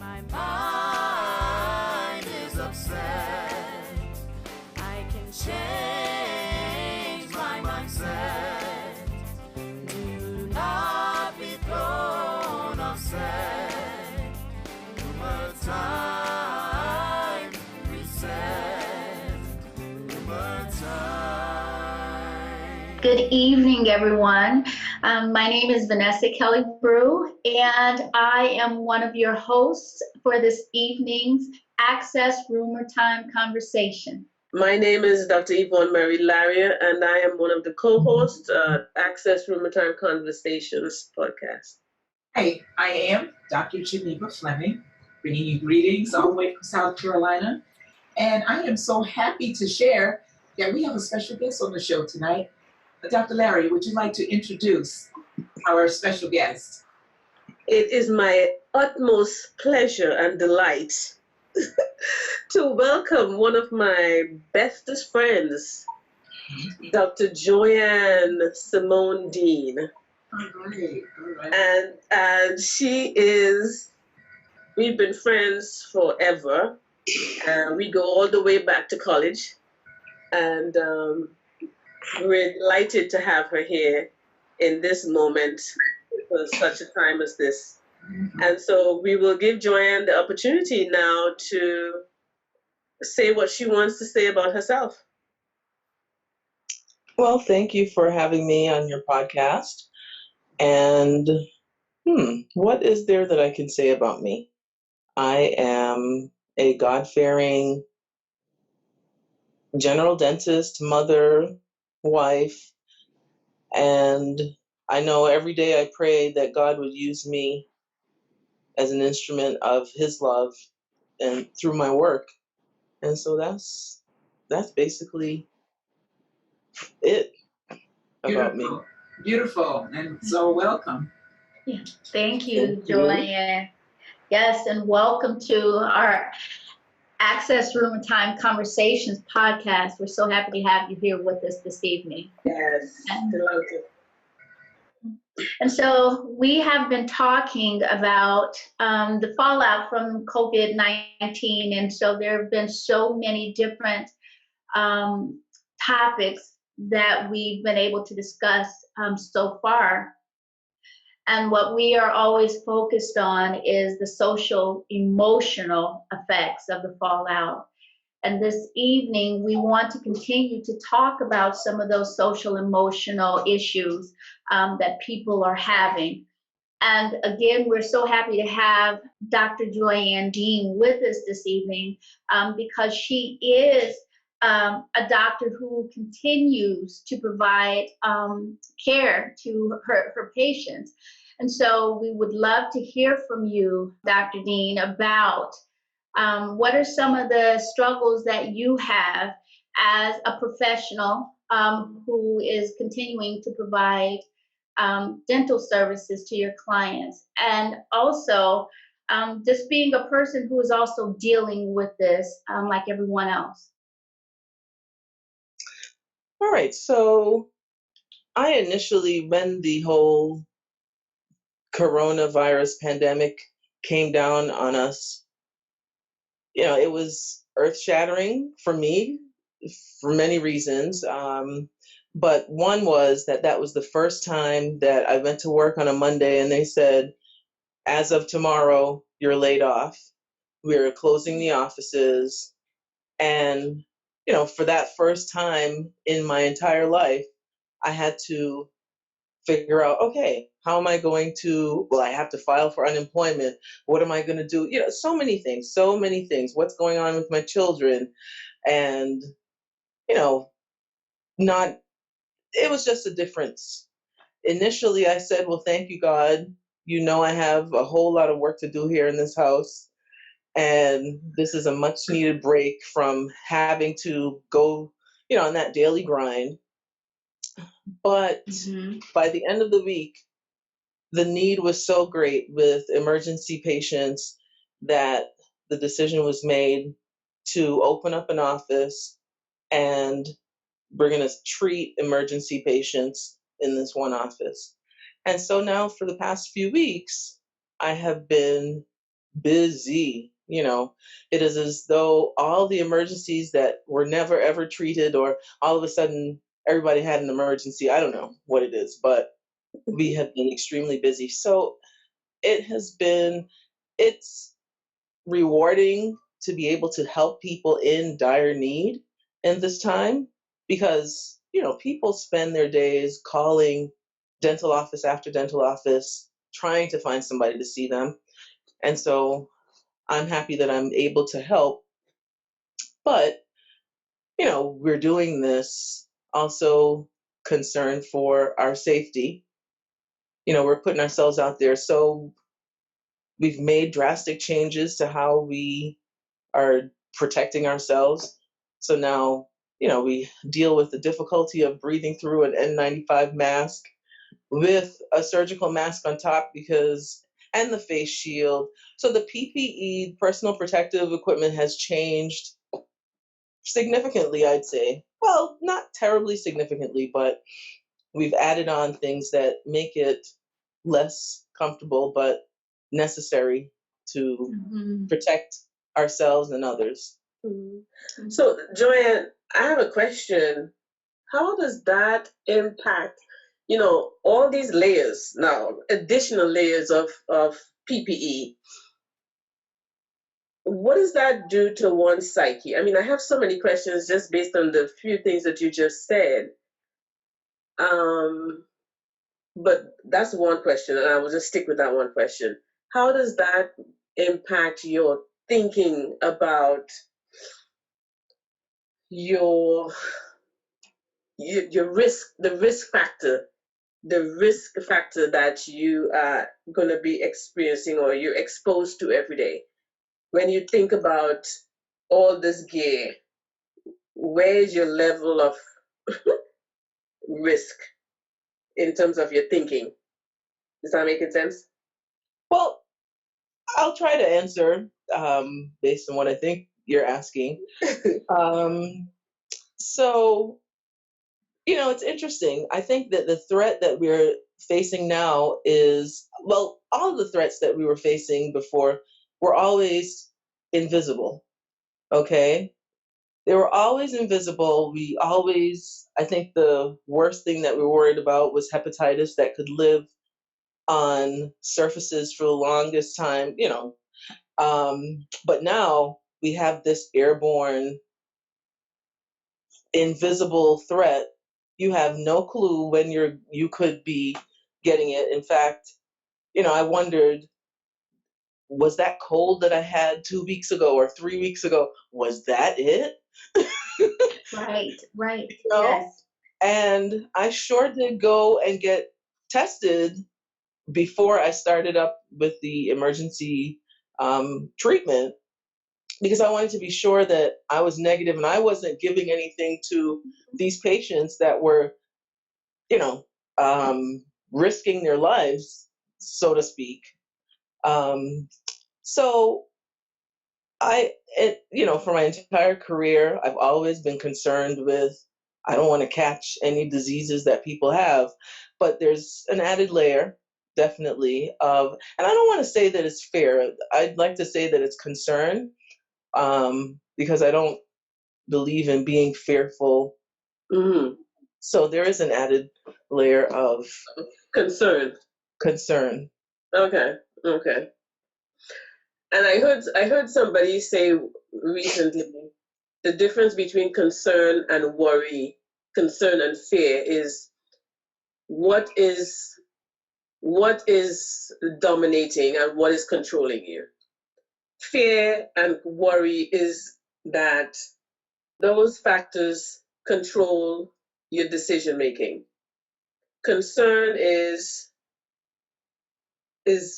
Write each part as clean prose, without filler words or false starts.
My mind is upset. I can change my mindset. Do not be thrown offset. Rumor time reset. Rumor time. Good evening, everyone. My name is Vanessa Kelly Brew, and I am one of your hosts for this evening's Access Rumor Time conversation. My name is Dr. Yvonne Mary Laria, and I am one of the co-hosts Access Rumor Time Conversations podcast. Hi, I am Dr. Geneva Fleming, bringing you greetings all the way from South Carolina. And I am so happy to share that we have a special guest on the show tonight. Dr. Larry, would you like to introduce our special guest? It is my utmost pleasure and delight to welcome one of my bestest friends, Dr. Joanne Simone Deane. All right. And we've been friends forever. We go all the way back to college. And we're delighted to have her here in this moment for such a time as this. Mm-hmm. And so we will give Joanne the opportunity now to say what she wants to say about herself. Well, thank you for having me on your podcast. And what is there that I can say about me? I am a God-fearing general dentist, mother, wife, and I know every day I pray that God would use me as an instrument of His love and through my work. And so that's basically it about me. Beautiful, and so welcome. Yeah. Thank you, Joanne. Yes, and welcome to our Access Rumor Time Conversations podcast. We're so happy to have you here with us this evening. Yes, delighted. And so we have been talking about the fallout from COVID-19, and so there have been so many different topics that we've been able to discuss so far. And what we are always focused on is the social emotional effects of the fallout. And this evening, we want to continue to talk about some of those social emotional issues that people are having. And again, we're so happy to have Dr. Joanne Deane with us this evening because she is a doctor who continues to provide care to her patients. And so we would love to hear from you, Dr. Deane, about what are some of the struggles that you have as a professional who is continuing to provide dental services to your clients, and also just being a person who is also dealing with this like everyone else. All right, so I initially, when the whole coronavirus pandemic came down on us, it was earth-shattering for me for many reasons. But one was that was the first time that I went to work on a Monday and they said, as of tomorrow, you're laid off. We're closing the offices. And, for that first time in my entire life, I had to figure out, okay, how am I going to, I have to file for unemployment. What am I going to do? So many things. What's going on with my children? And, it was just a difference. Initially, I said, well, thank you, God. I have a whole lot of work to do here in this house. And this is a much needed break from having to go, on that daily grind. But by the end of the week, the need was so great with emergency patients that the decision was made to open up an office, and we're going to treat emergency patients in this one office. And so now for the past few weeks, I have been busy. It is as though all the emergencies that were never ever treated, or all of a sudden everybody had an emergency. I don't know what it is, but we have been extremely busy. So it's rewarding to be able to help people in dire need in this time, because people spend their days calling dental office after dental office trying to find somebody to see them. And so I'm happy that I'm able to help. But we're doing this also concerned for our safety. We're putting ourselves out there. So we've made drastic changes to how we are protecting ourselves. So now, we deal with the difficulty of breathing through an N95 mask with a surgical mask on top, and the face shield. So the PPE, personal protective equipment, has changed significantly, I'd say. Well, not terribly significantly, but we've added on things that make it less comfortable, but necessary to protect ourselves and others. So, Joanne, I have a question. How does that impact, all these layers now, additional layers of PPE? What does that do to one's psyche? I mean, I have so many questions just based on the few things that you just said. But that's one question, and I will just stick with that one question. How does that impact your thinking about your risk, the risk factor that you are going to be experiencing or you're exposed to every day? When you think about all this gear, where is your level of risk in terms of your thinking? Is that making sense? Well, I'll try to answer based on what I think you're asking. So, it's interesting. I think that the threat that we're facing now is, well, all of the threats that we were facing before were always invisible. Okay? They were always invisible. I think the worst thing that we were worried about was hepatitis that could live on surfaces for the longest time, but now we have this airborne, invisible threat. You have no clue when you could be getting it. In fact, I wondered, was that cold that I had 2 weeks ago or 3 weeks ago, was that it? Right. Yes. And I sure did go and get tested before I started up with the emergency treatment, because I wanted to be sure that I was negative and I wasn't giving anything to these patients that were, risking their lives, so to speak. So for my entire career, I've always been concerned with, I don't want to catch any diseases that people have, but there's an added layer, definitely, and I don't want to say that it's fear. I'd like to say that it's concern, because I don't believe in being fearful. Mm-hmm. So there is an added layer of concern. Okay. And I heard somebody say recently, the difference between concern and worry, concern and fear, is what is dominating and what is controlling you. Fear and worry is that those factors control your decision making. Concern is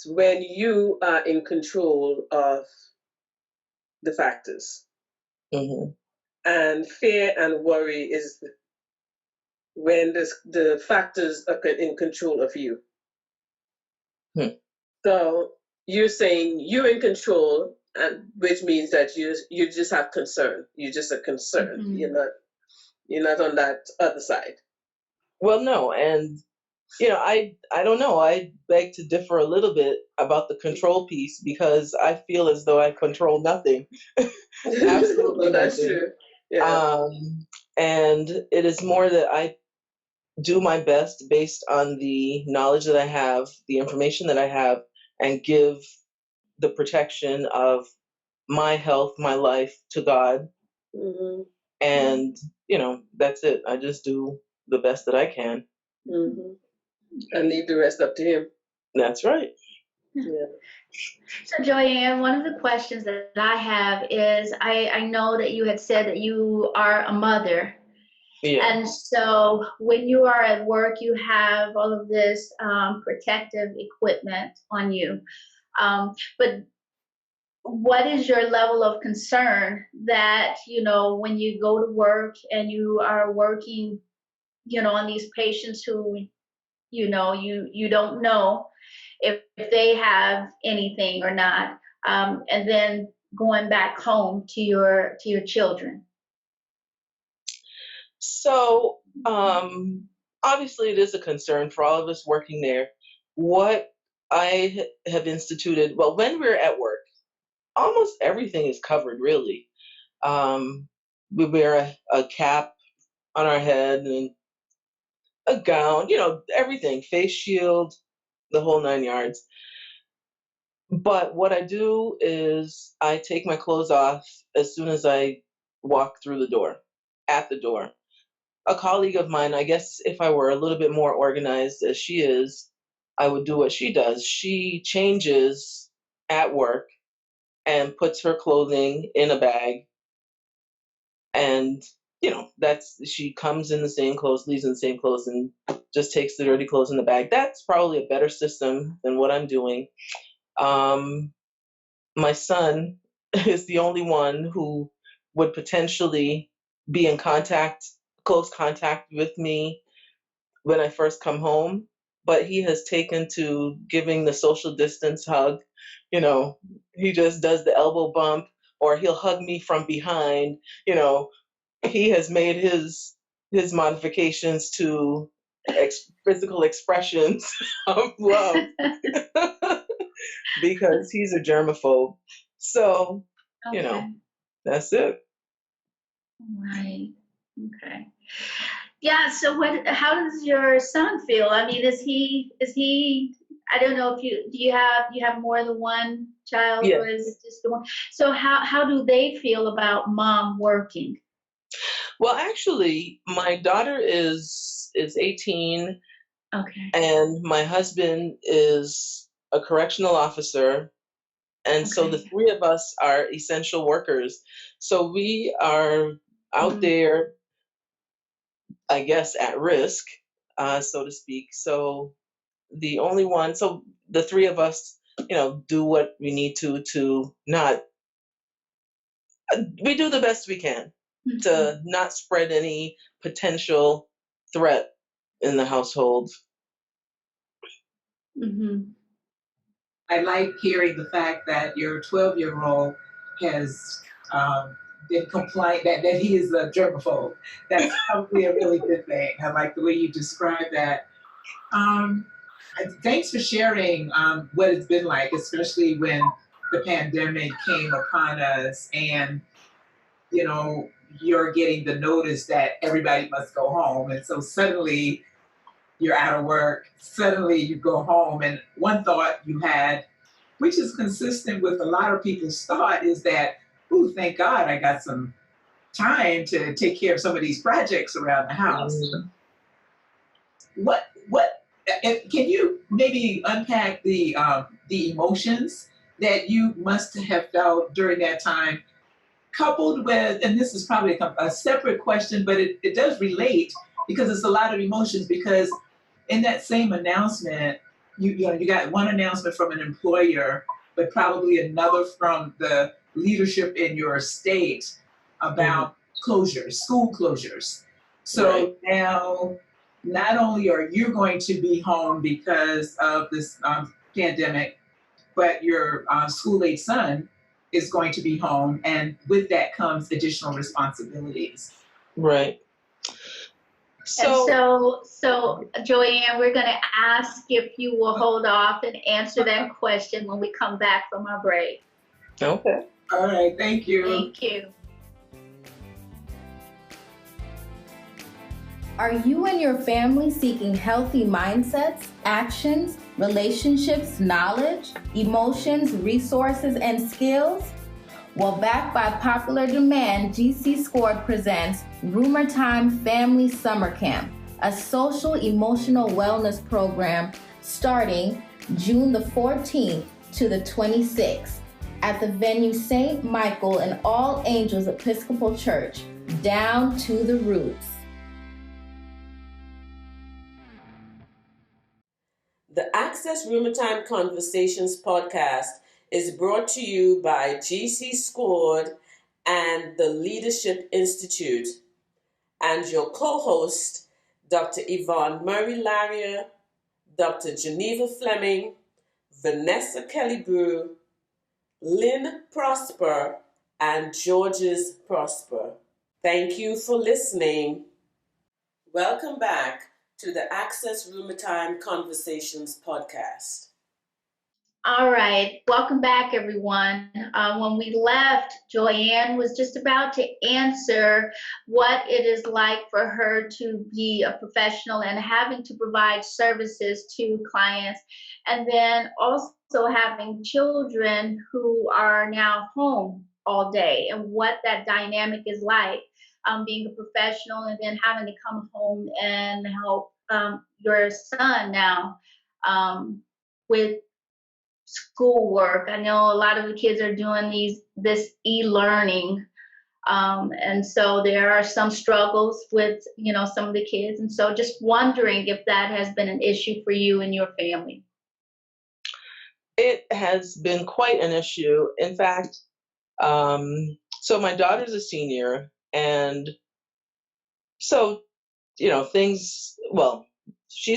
when you are in control of the factors. Mm-hmm. And fear and worry is when the factors are in control of you. So you're saying you're in control, and which means that you just have concern. You're just a concern. You're not on that other side. Well, no, and I don't know. I beg to differ a little bit about the control piece because I feel as though I control nothing. Absolutely Well, that's nothing. true. Yeah. And it is more that I do my best based on the knowledge that I have, the information that I have, and give the protection of my health, my life to God. Mm-hmm. And, that's it. I just do the best that I can. Mm-hmm. And leave the rest up to him. That's right. Yeah. So, Joanne, one of the questions that I have is I know that you had said that you are a mother. Yeah. And so when you are at work, you have all of this protective equipment on you. But what is your level of concern that, when you go to work and you are working, on these patients who, you don't know if they have anything or not, and then going back home to your children? So, obviously, it is a concern for all of us working there. What I have instituted, well, when we're at work, almost everything is covered, really. We wear a cap on our head and a gown, everything, face shield, the whole 9 yards. But what I do is I take my clothes off as soon as I walk through the door, at the door. A colleague of mine, I guess if I were a little bit more organized as she is, I would do what she does. She changes at work and puts her clothing in a bag. And, she comes in the same clothes, leaves in the same clothes, and just takes the dirty clothes in the bag. That's probably a better system than what I'm doing. My son is the only one who would potentially be in close contact with me when I first come home, but he has taken to giving the social distance hug. He just does the elbow bump, or he'll hug me from behind. He has made his modifications to physical expressions of love because he's a germaphobe. So, Okay. that's it. Right. Okay. Yeah. So how does your son feel? I mean, is he, I don't know if you have more than one child, Yeah. or is it just the one? So how do they feel about mom working? Well, actually, my daughter is 18, Okay. and my husband is a correctional officer. And so the Okay. three of us are essential workers. So we are out there, I guess, at risk, so to speak. So the three of us, do what we need to not, we do the best we can to not spread any potential threat in the household. Mm-hmm. I like hearing the fact that your 12-year-old has been compliant, that he is a germaphobe. That's probably a really good thing. I like the way you describe that. Um, Thanks for sharing what it's been like, especially when the pandemic came upon us and, you're getting the notice that everybody must go home. And so suddenly you're out of work, suddenly you go home. And one thought you had, which is consistent with a lot of people's thought, is that, oh, thank God I got some time to take care of some of these projects around the house. Mhm. Can you maybe unpack the emotions that you must have felt during that time, coupled with, and this is probably a separate question, but it does relate because it's a lot of emotions. Because in that same announcement, you got one announcement from an employer, but probably another from the leadership in your state about closures, school closures. So now, not only are you going to be home because of this pandemic, but your school-age son is going to be home, and with that comes additional responsibilities. Right. So Joanne, we're going to ask if you will hold off and answer that question when we come back from our break. Okay. All right, thank you. Thank you. Are you and your family seeking healthy mindsets, actions, relationships, knowledge, emotions, resources, and skills? Well, backed by popular demand, GC Squad presents RUMERTIME Family Summer Camp, a social emotional wellness program starting June the 14th to the 26th at the venue St. Michael and All Angels Episcopal Church, down to the roots. The Access RUMERTIME Conversations podcast is brought to you by GC Squad and the Leadership Institute, and your co-host, Dr. Yvonne Murray-Larrier, Dr. Geneva Fleming, Vanessa Kelly-Brew, Lynn Prosper, and Georges Prosper. Thank you for listening. Welcome back to the Access RUMERTIME Conversations podcast. All right, welcome back, everyone. When we left, Joanne was just about to answer what it is like for her to be a professional and having to provide services to clients, and then also having children who are now home all day, and what that dynamic is like, being a professional and then having to come home and help your son now with schoolwork. I know a lot of the kids are doing this e-learning, and so there are some struggles with some of the kids, and so just wondering if that has been an issue for you and your family. It has been quite an issue. In fact, so my daughter's a senior, and so she's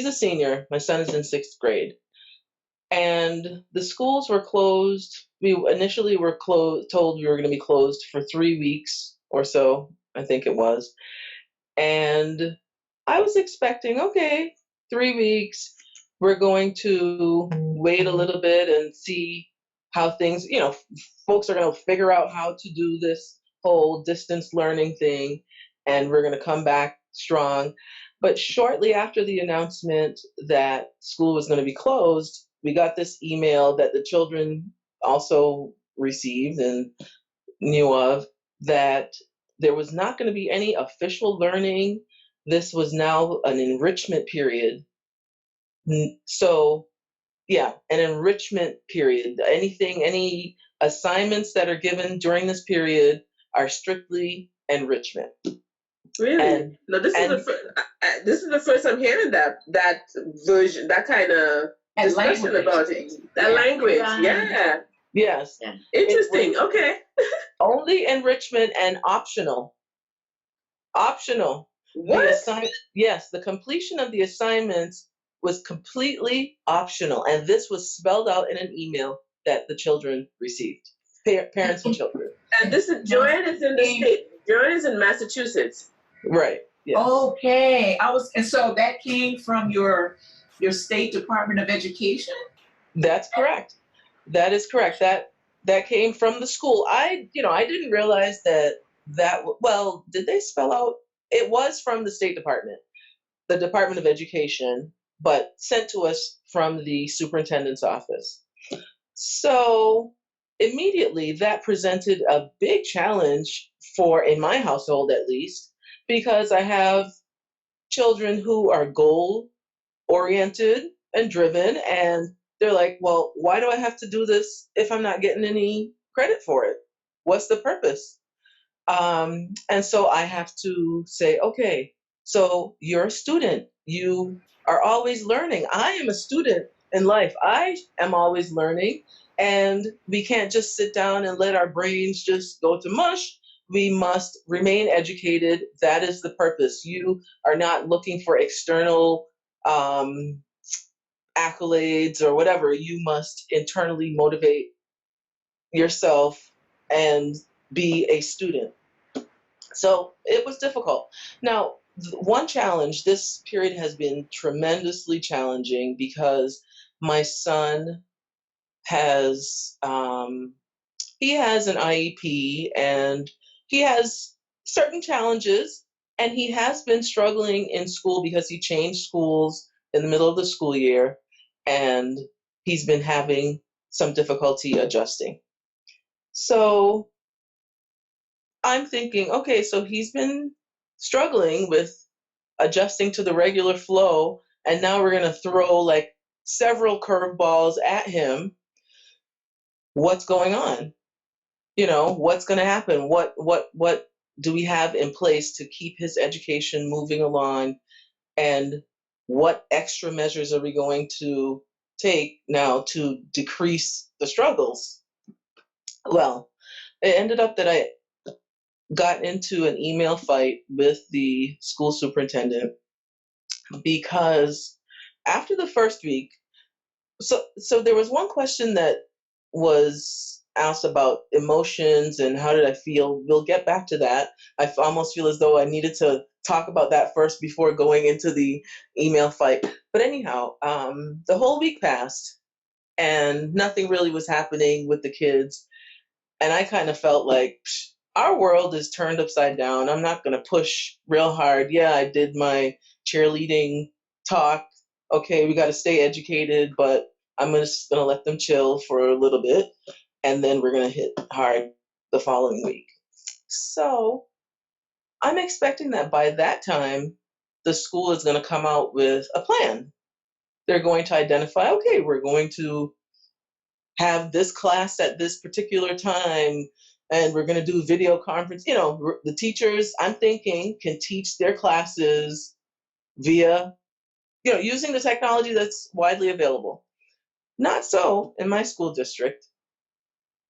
a senior, my son is in 6th grade. And the schools were closed. We initially were told we were going to be closed for 3 weeks or so, I think it was. And I was expecting, okay, 3 weeks, we're going to wait a little bit and see how things, folks are going to figure out how to do this whole distance learning thing, and we're going to come back strong. But shortly after the announcement that school was going to be closed, we got this email that the children also received and knew of, that there was not going to be any official learning. This was now an enrichment period. So, yeah, an enrichment period. Any assignments that are given during this period are strictly enrichment. Really? And, no, this is the first I'm hearing that version, that kind of discussion about it. That language, yeah. Yes. Yeah. Interesting. Okay. Only enrichment and optional. Optional. What? Yes, the completion of the assignments was completely optional, and this was spelled out in an email that the children received, parents and children. And Joanne is in the state. Joanne is in Massachusetts. Right. Yes. Okay. And so that came from your State Department of Education? That's correct. That is correct. That came from the school. I didn't realize well, did they spell out? It was from the State Department, the Department of Education, but sent to us from the superintendent's office. So immediately that presented a big challenge in my household, at least, because I have children who are goal oriented and driven, and they're like, well, why do I have to do this if I'm not getting any credit for it? What's the purpose? And so I have to say, okay, so you're a student. You are always learning. I am a student in life. I am always learning, and we can't just sit down and let our brains just go to mush. We must remain educated. That is the purpose. You are not looking for external accolades or whatever. You must internally motivate yourself and be a student. So it was difficult. Now, one challenge, this period has been tremendously challenging because my son has, he has an IEP and he has certain challenges, and he has been struggling in school because he changed schools in the middle of the school year, and he's been having some difficulty adjusting. So I'm thinking, okay, so he's been struggling with adjusting to the regular flow, and now we're going to throw like several curveballs at him. What's going on? You know, what's going to happen? What do we have in place to keep his education moving along, and what extra measures are we going to take now to decrease the struggles? Well, it ended up that I got into an email fight with the school superintendent because after the first week, so there was one question that was asked about emotions and how did I feel. We'll get back to that. I almost feel as though I needed to talk about that first before going into the email fight. But anyhow, the whole week passed and nothing really was happening with the kids. And I kind of felt like our world is turned upside down. I'm not going to push real hard. Yeah, I did my cheerleading talk. Okay, we got to stay educated, but I'm just going to let them chill for a little bit. And then we're going to hit hard the following week. So I'm expecting that by that time, the school is going to come out with a plan. They're going to identify, okay, we're going to have this class at this particular time, and we're going to do video conference. You know, the teachers, I'm thinking, can teach their classes via, you know, using the technology that's widely available. Not so in my school district.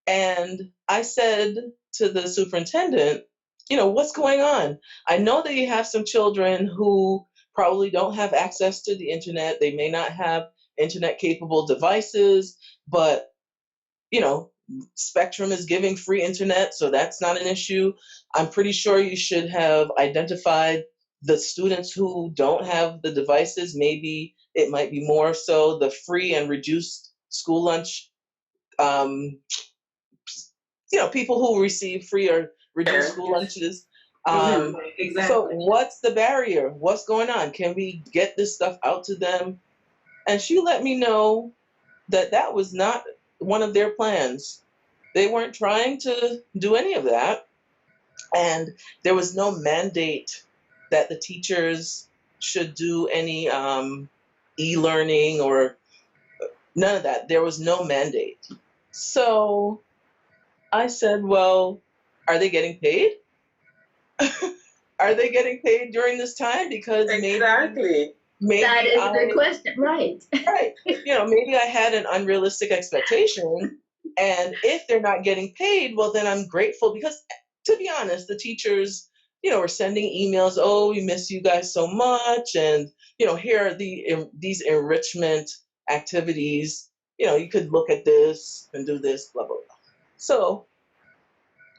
And I said to the superintendent, you know, what's going on? I know that you have some children who probably don't have access to the internet. They may not have internet capable devices, but you know, Spectrum is giving free internet, so that's not an issue. I'm pretty sure you should have identified the students who don't have the devices. Maybe it might be more so the free and reduced school lunch, you know, people who receive free or reduced school lunches. Exactly. So what's the barrier? What's going on? Can we get this stuff out to them? And she let me know that that was not one of their plans. They weren't trying to do any of that. And there was no mandate that the teachers should do any e-learning or none of that. There was no mandate. So I said, well, are they getting paid? Are they getting paid during this time? Because Exactly. maybe That is a good question, right? Right. You know, maybe I had an unrealistic expectation. And if they're not getting paid, well, then I'm grateful because, to be honest, the teachers, you know, are sending emails. Oh, we miss you guys so much, and you know, here are these enrichment activities. You know, you could look at this and do this, blah blah blah. So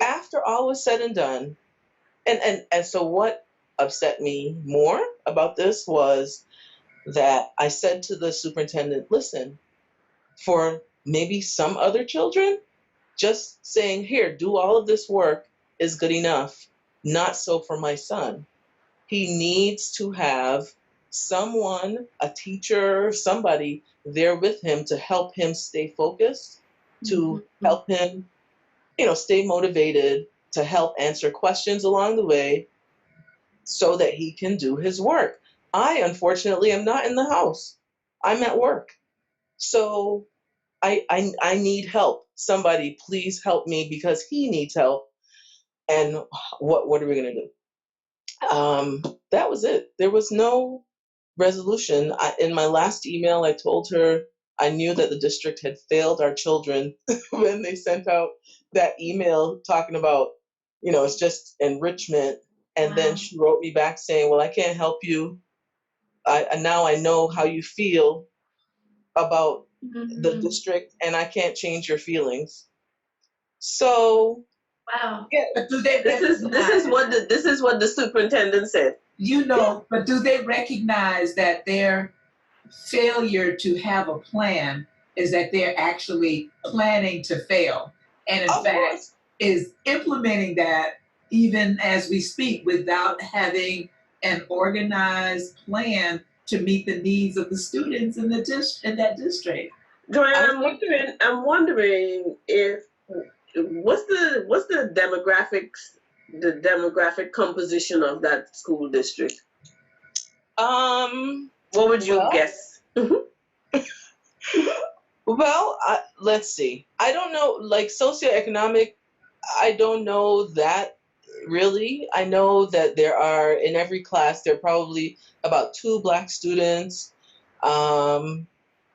after all was said and done, and so what upset me more about this was that I said to the superintendent, listen, for maybe some other children, just saying, here, do all of this work is good enough. Not so for my son. He needs to have someone, a teacher, somebody there with him to help him stay focused, to help him, you know, stay motivated, to help answer questions along the way so that he can do his work. I, unfortunately, am not in the house. I'm at work. So I need help. Somebody please help me because he needs help. And what are we going to do? That was it. There was no resolution. In my last email, I told her I knew that the district had failed our children when they sent out that email talking about, you know, it's just enrichment. And then she wrote me back saying, well, I can't help you. Now I know how you feel about the district, and I can't change your feelings. So, Wow. yeah, This is what the superintendent said. But do they recognize that their failure to have a plan is that they're actually planning to fail? And in Of fact, course. is implementing that even as we speak without having an organized plan to meet the needs of the students in that district. Joanne, I I'm wondering if what's the demographic composition of that school district? What would you guess? Well, let's see. I don't know, like socioeconomic, I don't know that really. I know that there are, in every class, there are probably about 2 Black students,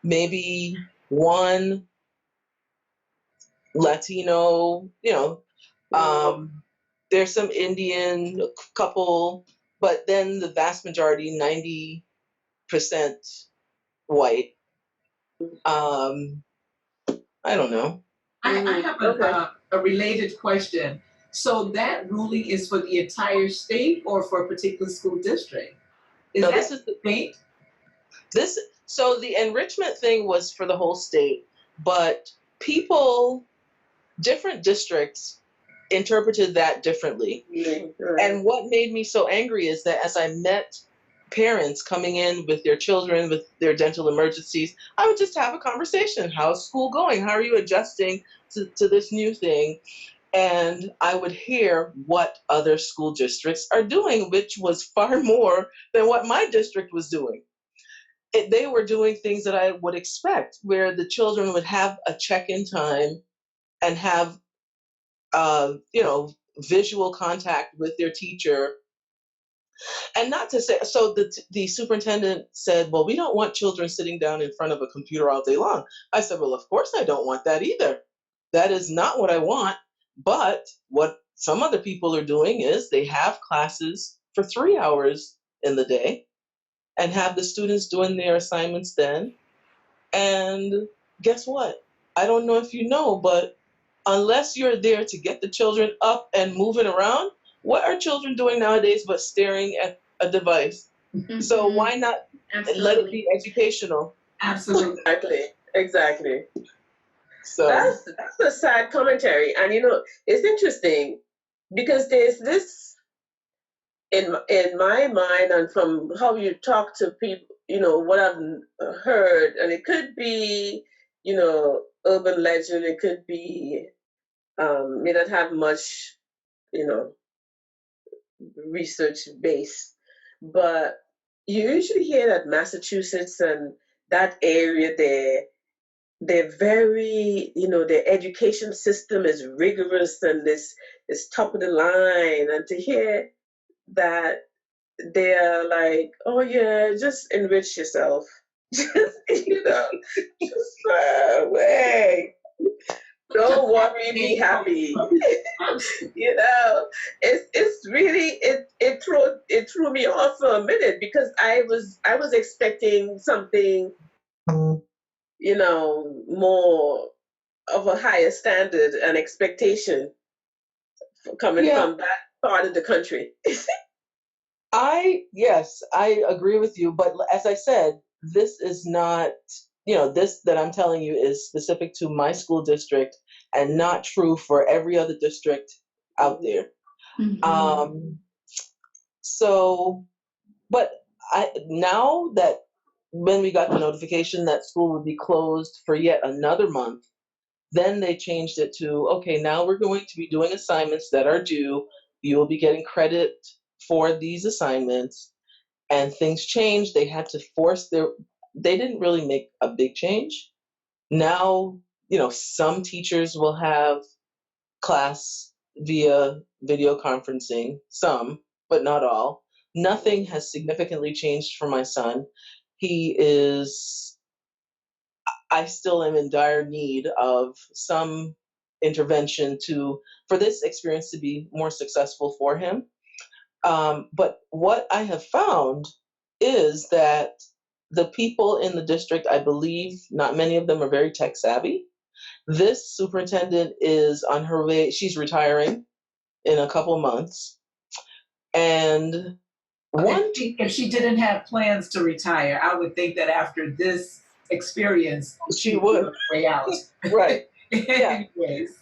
maybe 1 Latino, there's some Indian couple, but then the vast majority, 90% white. I don't know. I have a related question. So that ruling is for the entire state or for a particular school district? No, This is the state? So the enrichment thing was for the whole state, but different districts interpreted that differently. Right. And what made me so angry is that as I met parents coming in with their children with their dental emergencies, I would just have a conversation. How's school going? How are you adjusting to this new thing? And I would hear what other school districts are doing, which was far more than what my district was doing. They were doing things that I would expect, where the children would have a check-in time and have, visual contact with their teacher. And not to say, so the superintendent said, well, we don't want children sitting down in front of a computer all day long. I said, well, of course I don't want that either. That is not what I want. But what some other people are doing is they have classes for 3 hours in the day and have the students doing their assignments then. And guess what? I don't know if you know, but unless you're there to get the children up and moving around, what are children doing nowadays but staring at a device? Mhm. So why not let it be educational? Absolutely. Exactly. So That's a sad commentary, and it's interesting because there's this in my mind, and from how you talk to people, what I've heard, and it could be, urban legend, it could be may not have much, research base, but you usually hear that Massachusetts and that area they're very, their education system is rigorous and is top of the line. And to hear that they're like, oh yeah, just enrich yourself. Just, just way. Don't worry, be happy. It's really it threw me off for a minute because I was expecting something, more of a higher standard and expectation coming from that part of the country. Yes, I agree with you. But as I said, this is not, this that I'm telling you is specific to my school district and not true for every other district out there. Mhm. So, but now that when we got the notification that school would be closed for yet another month, then they changed it to, okay, now we're going to be doing assignments that are due. You will be getting credit for these assignments. And things changed. They had to they didn't really make a big change. Now, some teachers will have class via video conferencing, some, but not all. Nothing has significantly changed for my son. I still am in dire need of some intervention for this experience to be more successful for him. But what I have found is that the people in the district, I believe not many of them are very tech savvy. This superintendent is on her way, she's retiring in a couple months. And One, If she didn't have plans to retire, I would think that after this experience, she would. be on her way out. Right. Yeah. Anyways.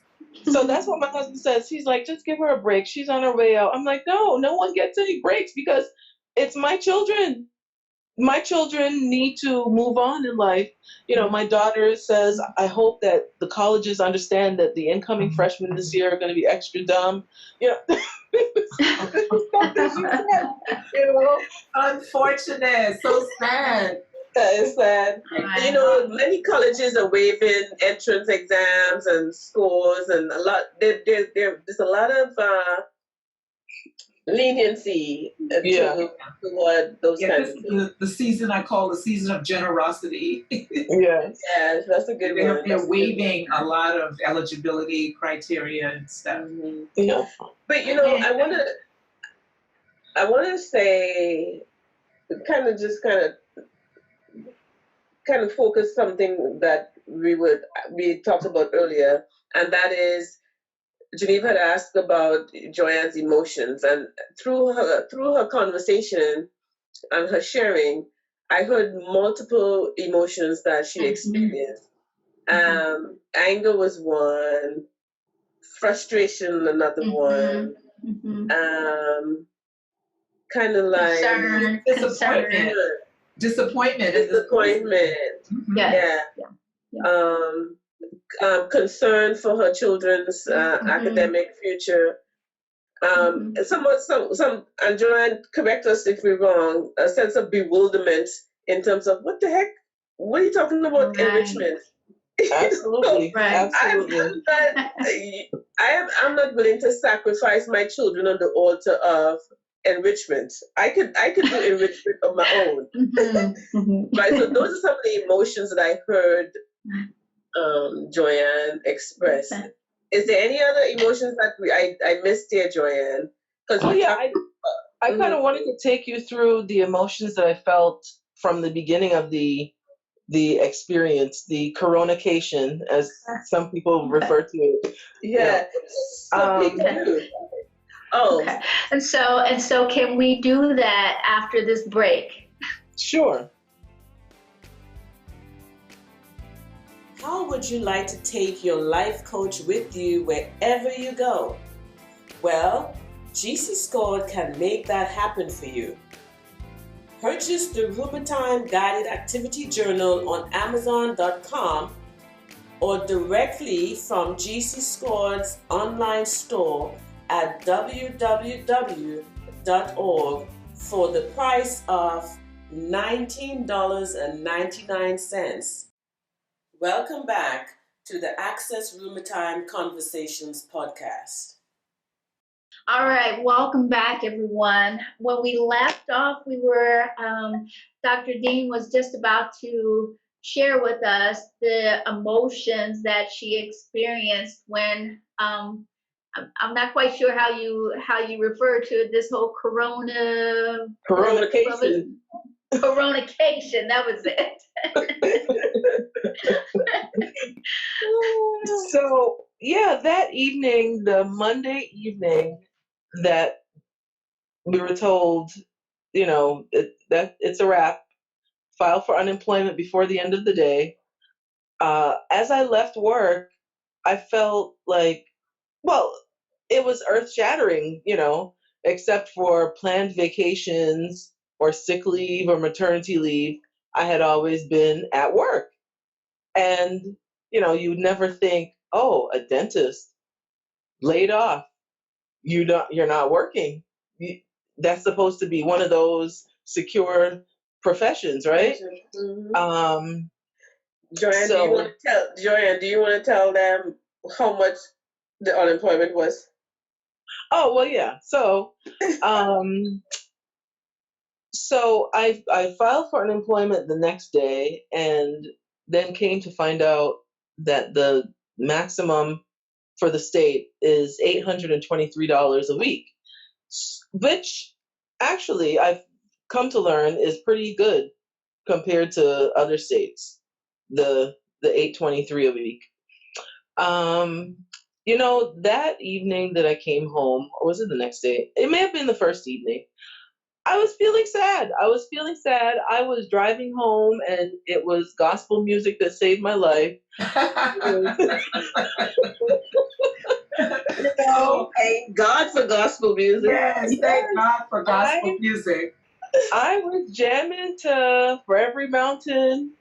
So that's what my husband says. He's like, just give her a break. She's on her way out. I'm like, no one gets any breaks because it's my children. My children need to move on in life. You know, my daughter says, I hope that the colleges understand that the incoming freshmen this year are going to be extra dumb. You know, stuff that she said, you know. Unfortunate. So sad. That is sad. You know, many colleges are waiving entrance exams and scores, and a lot. There's a lot of leniency toward those kinds of things. The season I call the season of generosity. Yes, that's a good one. They're waiving a lot of eligibility criteria and stuff. Mm-hmm. Yeah. But you know, I wanna say, kind of focus something that we talked about earlier, and that is Geneva had asked about Joanne's emotions, and through her conversation and her sharing, I heard multiple emotions that she experienced. Anger was one, frustration another one, kind of like disappointment. Yes. Concern for her children's academic future. And Joanne, correct us if we're wrong, a sense of bewilderment in terms of what the heck? What are you talking about enrichment? Absolutely. Right. Absolutely. I'm not willing to sacrifice my children on the altar of enrichment. I could do enrichment of my own. Right. So those are some of the emotions that I heard Joanne express. Is there any other emotions that I missed here, Joanne? I kind of wanted to take you through the emotions that I felt from the beginning of the experience, the coronation, as some people refer to it. Yeah. Okay. And so can we do that after this break? Sure. How would you like to take your life coach with you wherever you go? Well, GC Squad can make that happen for you. Purchase the RUMERTIME Guided Activity Journal on Amazon.com or directly from GC Squad's online store at www.org for the price of $19.99. Welcome back to the Access RUMERTIME Conversations podcast. All right, welcome back, everyone. When we left off, we were, Dr. Deane was just about to share with us the emotions that she experienced when, I'm not quite sure how you refer to this whole coronation. Coronation, that was it. So, yeah, that evening, the Monday evening that we were told, you know, that it's a wrap, file for unemployment before the end of the day. As I left work, I felt like, well, it was earth-shattering, you know, except for planned vacations or sick leave or maternity leave. I had always been at work. And, you know, you'd never think, oh, a dentist laid off. You're not working. That's supposed to be one of those secure professions, right? Mm-hmm. Joanne, do you want to tell them how much the unemployment was? Oh, well, yeah. So, so I filed for unemployment the next day, and then came to find out that the maximum for the state is $823 a week, which actually I've come to learn is pretty good compared to other states. The $823 a week. You know, that evening that I came home, or was it the next day? It may have been the first evening. I was feeling sad. I was feeling sad. I was driving home and it was gospel music that saved my life. You know, Thank God for gospel music. Yes, thank God for gospel music. I was jamming to For Every Mountain,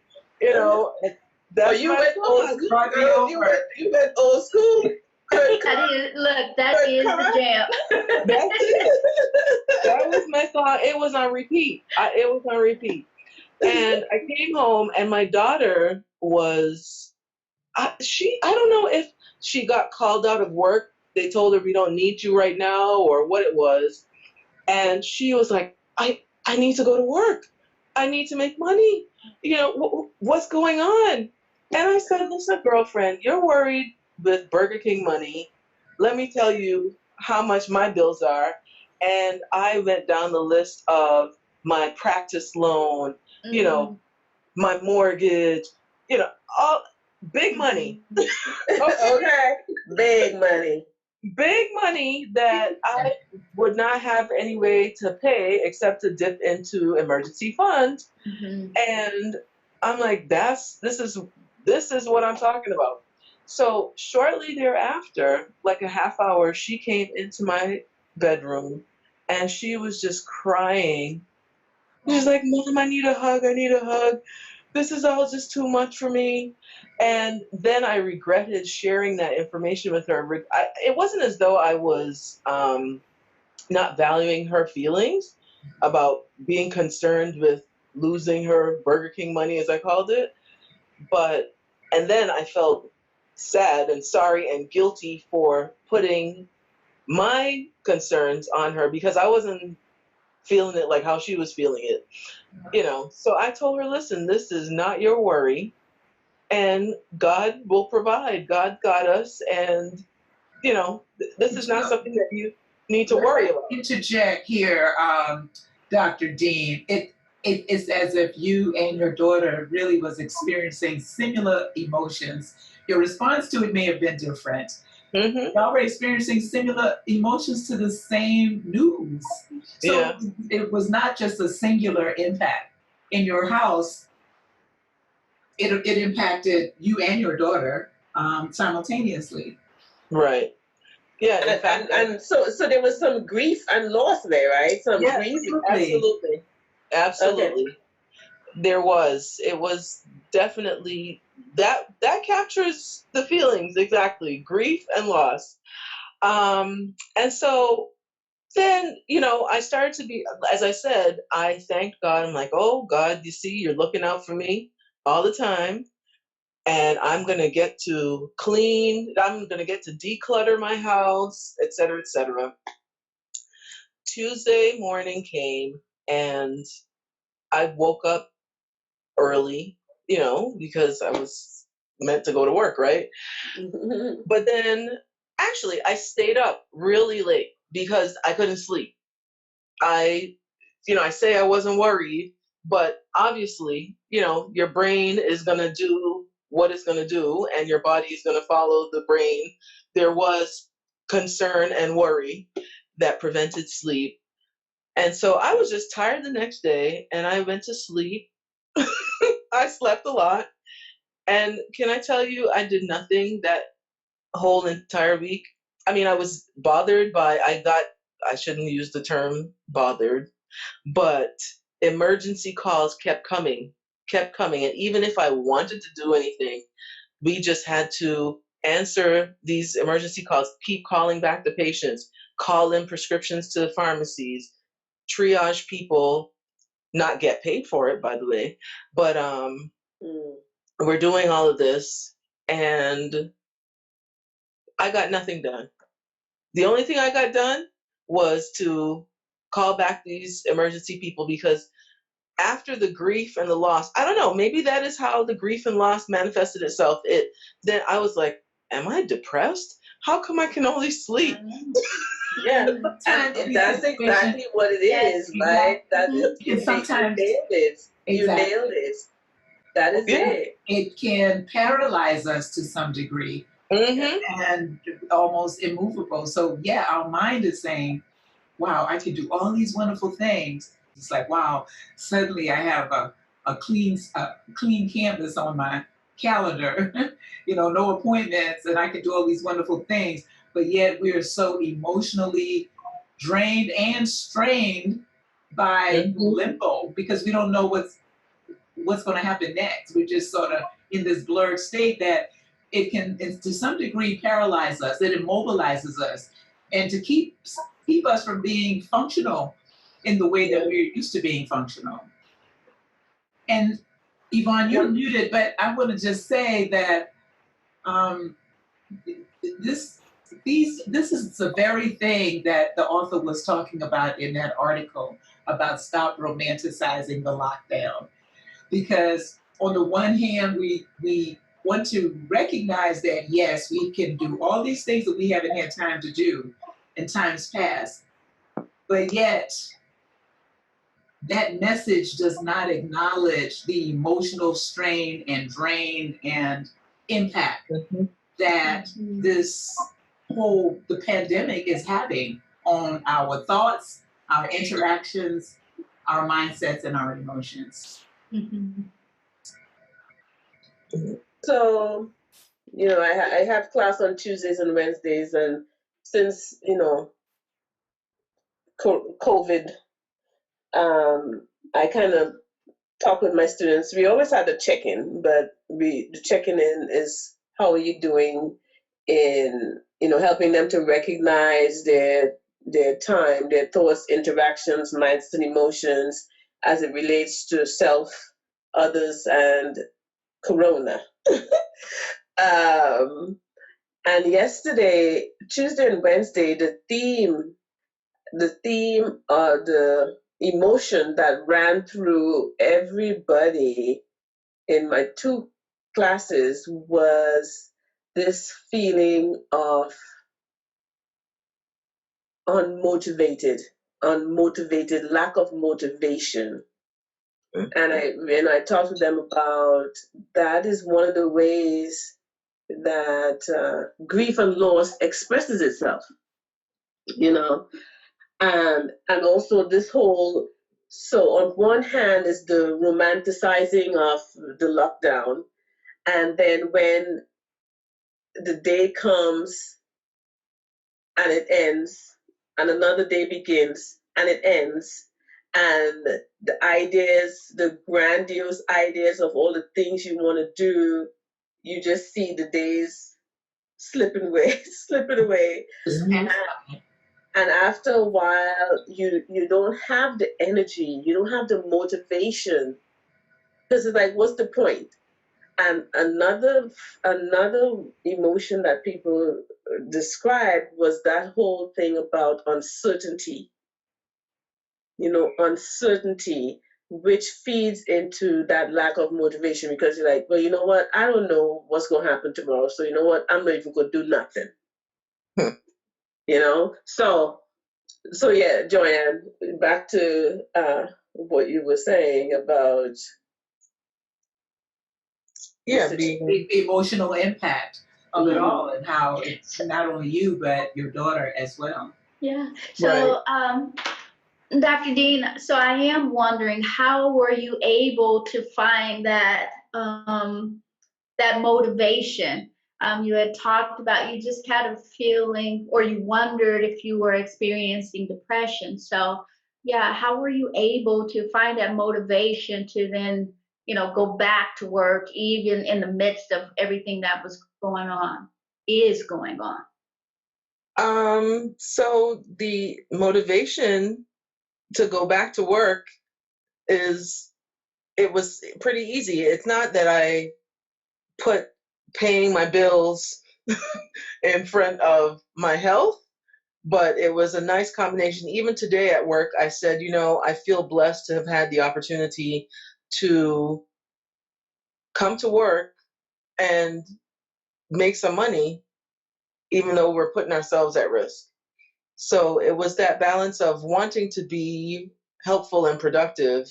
you know. And that's you my went old song. school, girl. You went old school. That is the jam. That's it. That was my song. It was on repeat. It was on repeat. And I came home, and my daughter was, I don't know if she got called out of work. They told her, we don't need you right now, or what it was. And she was like, I need to go to work. I need to make money. You know, what's going on? And I said, listen, girlfriend, you're worried with Burger King money. Let me tell you how much my bills are. And I went down the list of my practice loan, you know, my mortgage, you know, all big money. Okay, big money. Big money that I would not have any way to pay except to dip into emergency funds. And I'm like, this is what I'm talking about. So shortly thereafter, like a half hour, she came into my bedroom and she was just crying. She's like, Mom, I need a hug. I need a hug. This is all just too much for me. And then I regretted sharing that information with her. It wasn't as though I was not valuing her feelings about being concerned with losing her Burger King money, as I called it. And then I felt sad and sorry and guilty for putting my concerns on her because I wasn't feeling it like how she was feeling it, you know. So I told her, listen, this is not your worry, and God will provide. God got us, and you know, this is not something that you need to worry about. Interject here, Dr. Deane. It's as if you and your daughter really was experiencing similar emotions. Your response to it may have been different. Y'all were experiencing similar emotions to the same news. So it was not just a singular impact in your house. It impacted you and your daughter simultaneously. Right. Yeah. And so there was some grief and loss there, right? Some grief. Absolutely. Okay. There was. It was definitely that captures the feelings exactly. Grief and loss. And so then, you know, I started to be, as I said, I thanked God. I'm like, oh God, you see, you're looking out for me all the time. And I'm going to get to clean. I'm going to get to declutter my house, et cetera, et cetera. Tuesday morning came and I woke up early, you know, because I was meant to go to work, right? But then actually I stayed up really late because I couldn't sleep. I say I wasn't worried, but obviously, you know, your brain is going to do what it's going to do and your body is going to follow the brain. There was concern and worry that prevented sleep. And so I was just tired the next day and I went to sleep. I slept a lot. And can I tell you, I did nothing that whole entire week. I mean, I was bothered by, I shouldn't use the term bothered, but emergency calls kept coming. And even if I wanted to do anything, we just had to answer these emergency calls, keep calling back the patients, call in prescriptions to the pharmacies, triage people, not get paid for it, by the way. But we're doing all of this and I got nothing done. The only thing I got done was to call back these emergency people because after the grief and the loss, I don't know, maybe that is how the grief and loss manifested itself. Then I was like, am I depressed? How come I can only sleep? Yeah, and that's exactly what it is, right? That is, sometimes you nailed it. You nailed it. That is it. It can paralyze us to some degree and almost immovable. So yeah, our mind is saying, wow, I can do all these wonderful things. It's like, wow, suddenly I have a clean canvas on my calendar, no appointments, and I can do all these wonderful things. But yet we are so emotionally drained and strained by limbo because we don't know what's going to happen next. We're just sort of in this blurred state that it can, to some degree, paralyze us. It immobilizes us, and to keep us from being functional in the way that we're used to being functional. And Yvonne, you're muted, but I want to just say that this is the very thing that the author was talking about in that article about stop romanticizing the lockdown. Because on the one hand, we want to recognize that, yes, we can do all these things that we haven't had time to do in times past, but yet that message does not acknowledge the emotional strain and drain and impact that the pandemic is having on our thoughts, our interactions, our mindsets, and our emotions. So, I have class on Tuesdays and Wednesdays, and since, COVID, I kind of talk with my students. We always had a check-in, but the checking in is how are you doing in, helping them to recognize their time, their thoughts, interactions, minds and emotions as it relates to self, others, and Corona. And yesterday, Tuesday and Wednesday, the theme, the emotion that ran through everybody in my two classes was this feeling of unmotivated, lack of motivation. And I talked to them about that is one of the ways that grief and loss expresses itself, and also this whole, so on one hand is the romanticizing of the lockdown, and then when the day comes and it ends, and another day begins and it ends, and the grandiose ideas of all the things you want to do, you just see the days slipping away. And after a while, you don't have the energy, you don't have the motivation, because it's like, what's the point? And another emotion that people described was that whole thing about uncertainty. Uncertainty, which feeds into that lack of motivation, because you're like, well, you know what? I don't know what's going to happen tomorrow. So you know what? I'm not even going to do nothing. So yeah, Joanne, back to what you were saying about the emotional impact of it all, and how it's not only you but your daughter as well. Yeah. So, Dr. Deane, so I am wondering, how were you able to find that that motivation? You had talked about you just had a feeling, or you wondered if you were experiencing depression. So, yeah, how were you able to find that motivation to then, go back to work, even in the midst of everything that was going on, is going on? So the motivation to go back to work it was pretty easy. It's not that I put paying my bills in front of my health, but it was a nice combination. Even today at work, I said, I feel blessed to have had the opportunity to come to work and make some money, even though we're putting ourselves at risk. So it was that balance of wanting to be helpful and productive,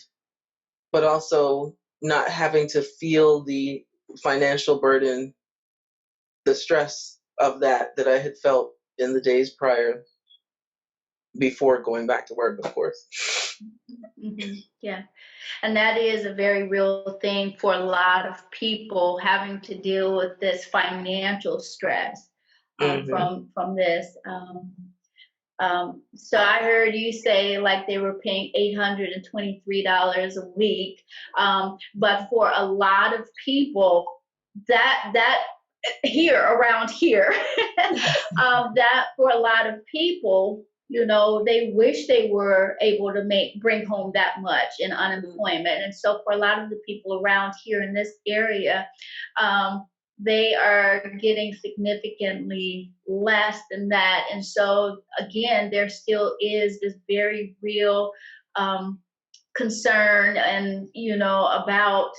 but also not having to feel the financial burden, the stress of that I had felt in the days prior. before going back to work, of course. Yeah. And that is a very real thing for a lot of people, having to deal with this financial stress from this. So I heard you say like they were paying $823 a week, but for a lot of people, that here around here, that for a lot of people, you know, they wish they were able to bring home that much in unemployment. And so for a lot of the people around here in this area, they are getting significantly less than that. And so again, there still is this very real concern and, you know, about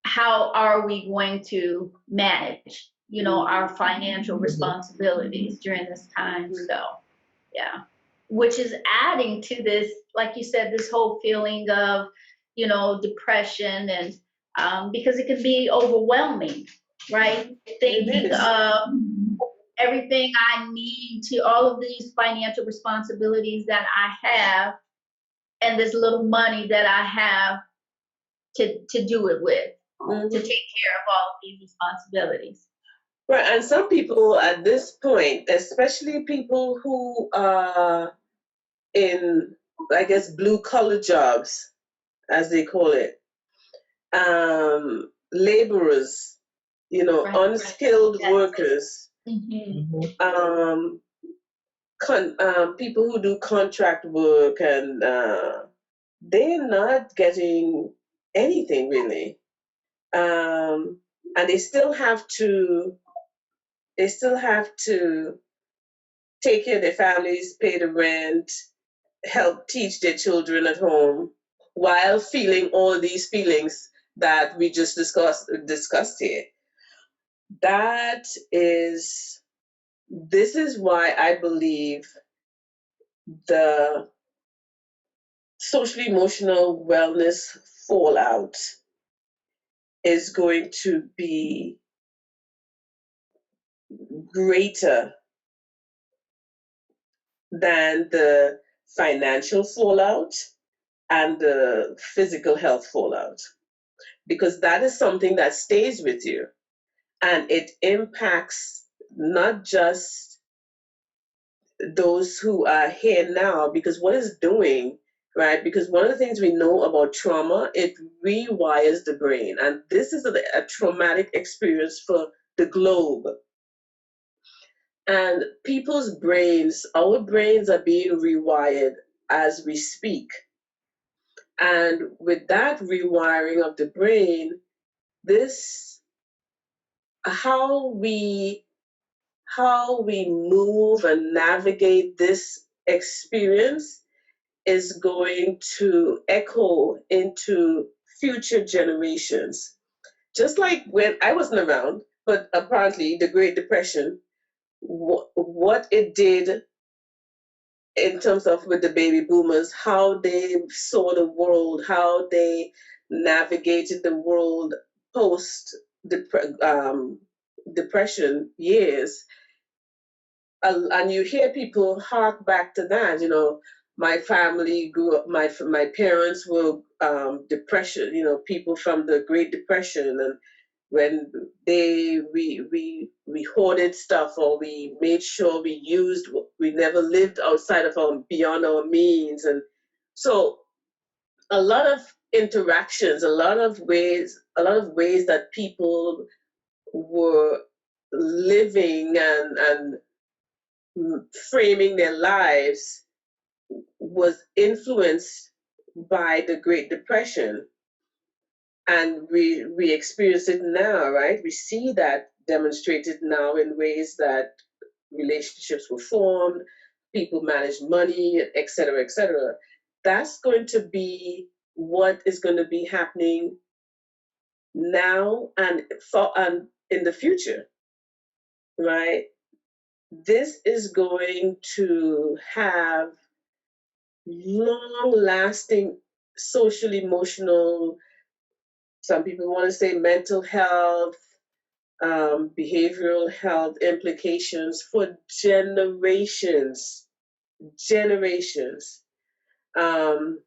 how are we going to manage, you know, our financial responsibilities during this time. So, yeah, which is adding to this, like you said, this whole feeling of, you know, depression and because it can be overwhelming, right? Thinking of everything I need to, all of these financial responsibilities that I have, and this little money that I have to do it with, to take care of all of these responsibilities. Right, and some people at this point, especially people who are in, I guess, blue collar jobs, as they call it, laborers, you know, unskilled workers, people who do contract work, and they're not getting anything really, and they still have to take care of their families, pay the rent, help teach their children at home, while feeling all these feelings that we just discussed here. This is why I believe the social emotional wellness fallout is going to be greater than the financial fallout and the physical health fallout, because that is something that stays with you, and it impacts not just those who are here now, because what it's doing, right? Because one of the things we know about trauma, it rewires the brain, and this is a traumatic experience for the globe. And people's brains, our brains are being rewired as we speak. And with that rewiring of the brain, how we move and navigate this experience is going to echo into future generations. Just like when I wasn't around, but apparently the Great Depression, what it did in terms of with the baby boomers, how they saw the world, how they navigated the world post depression years. And you hear people hark back to that. You know, my family grew up, my parents were depression, you know, people from the Great Depression, and when we hoarded stuff, or we made sure we never lived outside of beyond our means. And so a lot of interactions, a lot of ways that people were living and framing their lives was influenced by the Great Depression. And we experience it now, right? We see that demonstrated now in ways that relationships were formed, people manage money, et cetera, et cetera. That's going to be what is going to be happening now and in the future, right? This is going to have long-lasting social, emotional, some people want to say mental health, behavioral health implications for generations. generations. And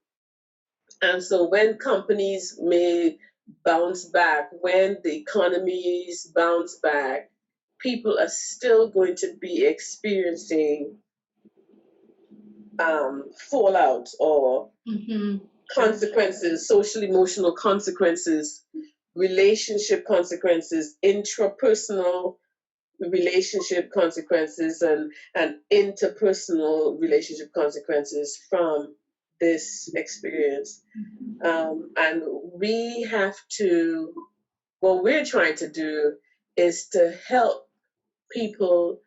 so when companies may bounce back, when the economies bounce back, people are still going to be experiencing fallout or consequences, social emotional consequences, relationship consequences, intrapersonal relationship consequences, and interpersonal relationship consequences from this experience. And we have to, what we're trying to do is to help people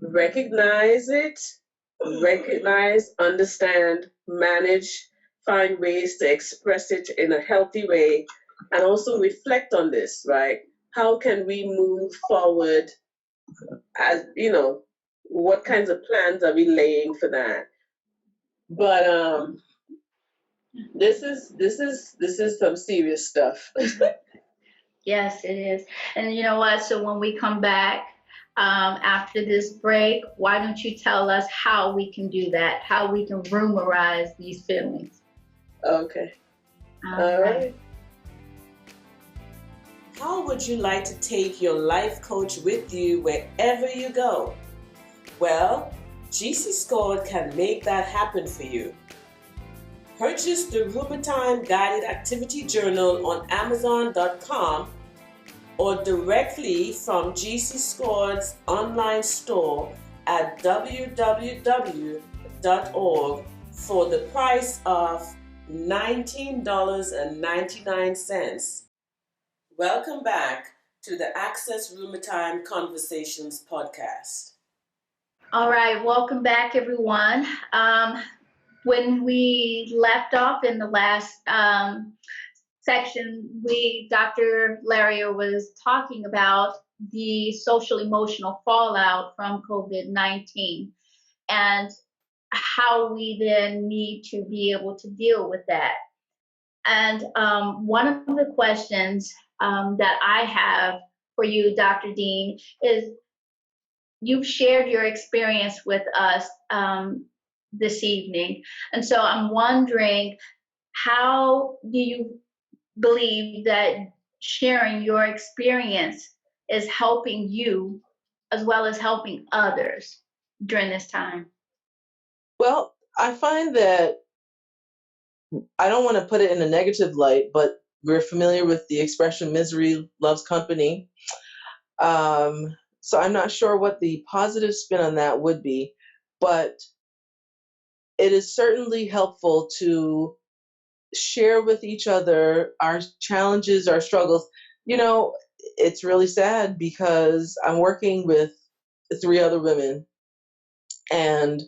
recognize it, understand, manage, find ways to express it in a healthy way, and also reflect on this, right? How can we move forward? As you know, what kinds of plans are we laying for that? But this is some serious stuff. Yes, it is. And you know what? So when we come back after this break, why don't you tell us how we can do that? How we can rumorize these feelings? Okay. All right. How would you like to take your life coach with you wherever you go? Well, GC Squad can make that happen for you. Purchase the RUMERTIME Guided Activity Journal on Amazon.com or directly from GC Squad's online store at www.org for the price of $19.99. Welcome back to the Access RUMERTIME Conversations podcast. All right, welcome back, everyone. When we left off in the last section, Dr. Laria was talking about the social emotional fallout from COVID-19 and how we then need to be able to deal with that. And one of the questions that I have for you, Dr. Deane, is you've shared your experience with us this evening. And so I'm wondering, how do you believe that sharing your experience is helping you as well as helping others during this time? Well, I find that I don't want to put it in a negative light, but we're familiar with the expression misery loves company. So I'm not sure what the positive spin on that would be, but it is certainly helpful to share with each other our challenges, our struggles. You know, it's really sad because I'm working with 3 other women and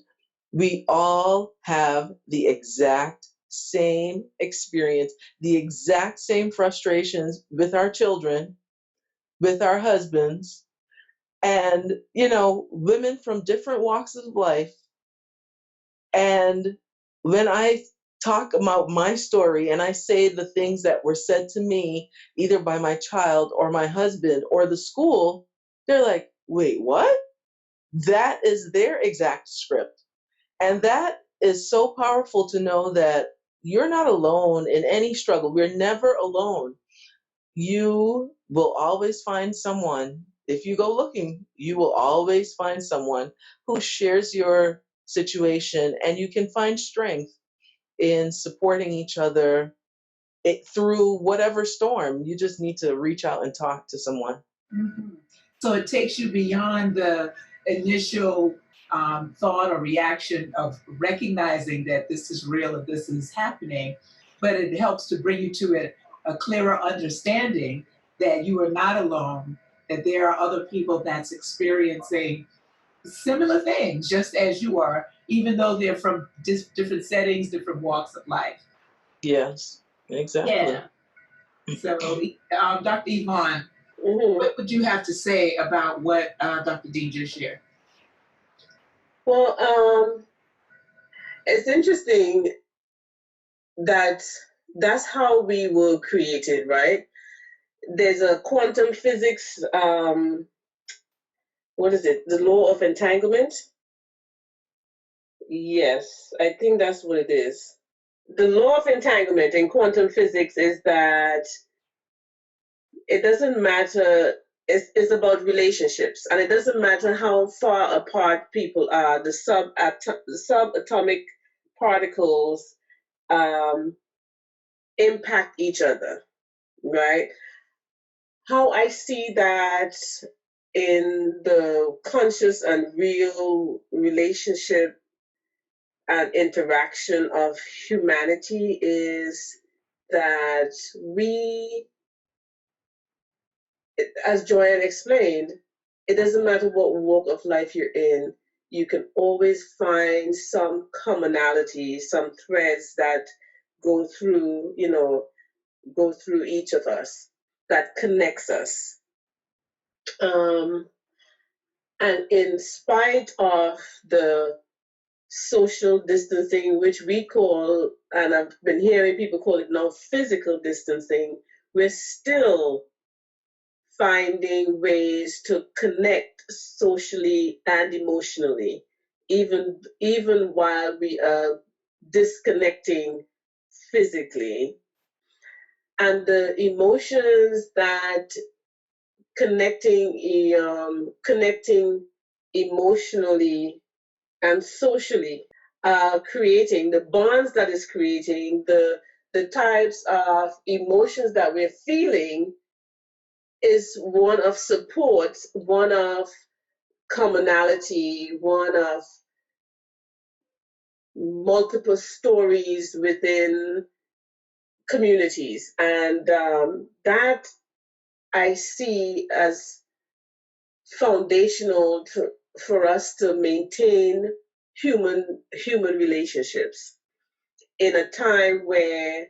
we all have the exact same experience, the exact same frustrations with our children, with our husbands, and, you know, women from different walks of life. And when I talk about my story and I say the things that were said to me, either by my child or my husband or the school, they're like, wait, what? That is their exact script. And that is so powerful to know that you're not alone in any struggle. We're never alone. You will always find someone. If you go looking, you will always find someone who shares your situation, and you can find strength in supporting each other through whatever storm. You just need to reach out and talk to someone. Mm-hmm. So it takes you beyond the initial thought or reaction of recognizing that this is real and this is happening, but it helps to bring you to a clearer understanding that you are not alone, that there are other people that's experiencing similar things just as you are, even though they're from different settings, different walks of life. Yes, exactly. Yeah. So, Dr. Yvonne, what would you have to say about what Dr. Deane just shared? Well, it's interesting that that's how we were created, right? There's a quantum physics, what is it? The law of entanglement. Yes, I think that's what it is. The law of entanglement in quantum physics is that it doesn't matter, it's about relationships, and it doesn't matter how far apart people are, the subatomic particles um, impact each other, right? How I see that in the conscious and real relationship and interaction of humanity is that we, as Joanne explained, it doesn't matter what walk of life you're in, you can always find some commonality, some threads that go through, go through each of us, that connects us. Um, and in spite of the social distancing, which we call, and I've been hearing people call it now physical distancing, we're still finding ways to connect socially and emotionally, even while we are disconnecting physically. And the emotions that connecting emotionally and socially, creating the bonds that is creating the types of emotions that we're feeling is one of support, one of commonality, one of multiple stories within communities, and that I see as foundational for us to maintain human relationships in a time where